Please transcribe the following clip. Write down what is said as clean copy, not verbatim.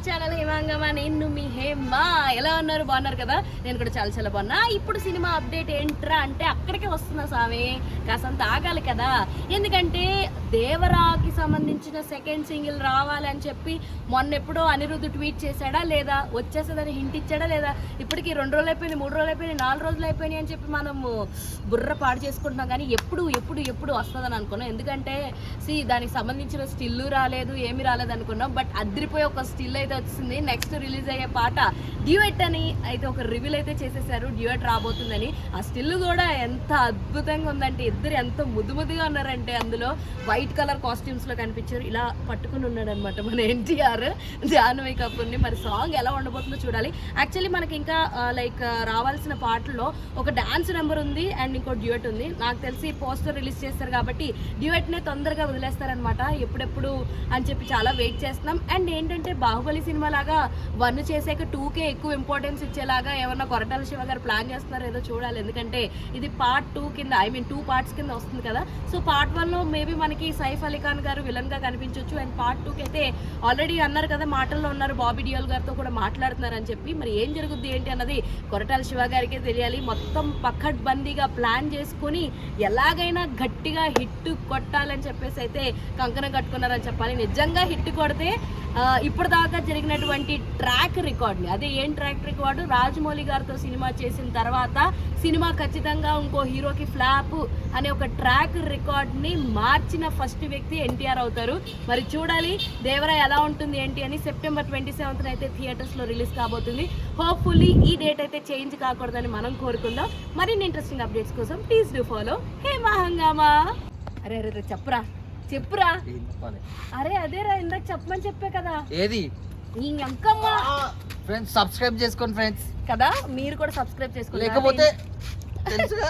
Channel హేమాంగమా. నేను మీ హేమా. ఎలా ఉన్నారు? బాగున్నారు కదా? నేను కూడా చాలా చాలా బాగున్నా. ఇప్పుడు సినిమా అప్డేట్ ఏంట్రా అంటే అక్కడికే వస్తున్నా స్వామి, కాసంత ఆగాలి కదా. ఎందుకంటే దేవరాకి సంబంధించిన సెకండ్ సింగిల్ రావాలని చెప్పి మొన్న ఎప్పుడో అనిరుద్ధ్ ట్వీట్ చేశాడా లేదా, వచ్చేసేదని హింట్ ఇచ్చాడా లేదా, ఇప్పటికి 2 రోజులు అయిపోయింది, 3 రోజులు అయిపోయింది, 4 రోజులు అయిపోయినాయి అని చెప్పి మనము బుర్ర పాడు చేసుకుంటున్నాం. కానీ ఎప్పుడు వస్తుందని అనుకున్నాం. ఎందుకంటే దానికి సంబంధించిన స్టిల్ రాలేదు, ఏమి రాలేదు అనుకున్నాం. బట్ అదిరిపోయి ఒక స్టిల్ అయితే వచ్చింది. నెక్స్ట్ రిలీజ్ అయ్యే పాట డ్యూయట్ అని అయితే ఒక రివీల్ అయితే చేసేసారు. డ్యూయట్ రాబోతుందని. ఆ స్టిల్ కూడా ఎంత అద్భుతంగా ఉందంటే, ఇద్దరు ఎంత ముద్దుగా ఉన్నారంటే, అందులో వైట్ కలర్ కాస్ట్యూమ్స్ లో కనిపించారు. ఇలా పట్టుకుని ఉన్నాడు అనమాట మన ఎన్టీఆర్ జాహ్నవి కపూర్ని. మరి సాంగ్ ఎలా ఉండబోతుందో చూడాలి. యాక్చువల్లీ మనకి ఇంకా లైక్ రావాల్సిన పాటల్లో ఒక డాన్స్ నెంబర్ ఉంది అండ్ ఇంకో డ్యూయట్ ఉంది. నాకు తెలిసి పోస్టర్ రిలీజ్ చేస్తారు కాబట్టి డ్యూయట్ నే తొందరగా వదిలేస్తారనమాట. ఎప్పుడెప్పుడు అని చెప్పి చాలా వెయిట్ చేస్తున్నాం. అండ్ ఏంటంటే బాహుబలి సినిమా లాగా 1 చేసాక 2కే ఎక్కువ ఇంపార్టెన్స్ ఇచ్చేలాగా ఏమన్నా కొరటాల శివ గారు ప్లాన్ చేస్తున్నారు ఏదో చూడాలి. ఎందుకంటే ఇది పార్ట్ 2 కింద, ఐ మీన్ 2 పార్ట్స్ కింద వస్తుంది కదా. సో పార్ట్ 1లో మేబీ మనకి సైఫ్ అలీ ఖాన్ గారు విలన్ గా కనిపించవచ్చు. అండ్ పార్ట్ 2కి అయితే ఆల్రెడీ అన్నారు కదా, మాటల్లో ఉన్నారు, బాబీ డియోల్ గారితో కూడా మాట్లాడుతున్నారు అని చెప్పి. మరి ఏం జరుగుద్ది ఏంటి అన్నది కొరటాల శివ గారికే తెలియాలి. మొత్తం పకడ్బందీగా ప్లాన్ చేసుకుని ఎలాగైనా గట్టిగా హిట్ కొట్టాలని చెప్పేసి అయితే కంకణం కట్టుకున్నారని చెప్పాలి. నిజంగా హిట్ కొడితే ఇప్పుడు దాకా జరిగినటువంటి ట్రాక్ రికార్డ్ని, అదే ఏం ట్రాక్ రికార్డు, రాజమౌళి గారితో సినిమా చేసిన తర్వాత సినిమా ఖచ్చితంగా ఇంకో హీరోకి ఫ్లాప్ అనే ఒక ట్రాక్ రికార్డ్ని మార్చిన ఫస్ట్ వ్యక్తి ఎన్టీఆర్ అవుతారు. మరి చూడాలి దేవరా ఎలా ఉంటుంది ఏంటి అని. సెప్టెంబర్ 27న అయితే థియేటర్స్లో రిలీజ్ కాబోతుంది. హోప్ఫుల్లీ ఈ డేట్ అయితే చేంజ్ కాకూడదని మనం కోరుకుందాం. మరిన్ని ఇంట్రెస్టింగ్ అప్డేట్స్ కోసం ప్లీజ్ డూ ఫాలో హేమా హంగామా. అరే చెప్పురా. అరే అదేరా, ఇందాక చెప్పమని చెప్పే కదా. ఏది? ఫ్రెండ్స్ సబ్స్క్రైబ్ చేసుకోండి ఫ్రెండ్స్ కదా. మీరు కూడా సబ్స్క్రైబ్ చేసుకోండి. లేకపోతే తెలుసుగా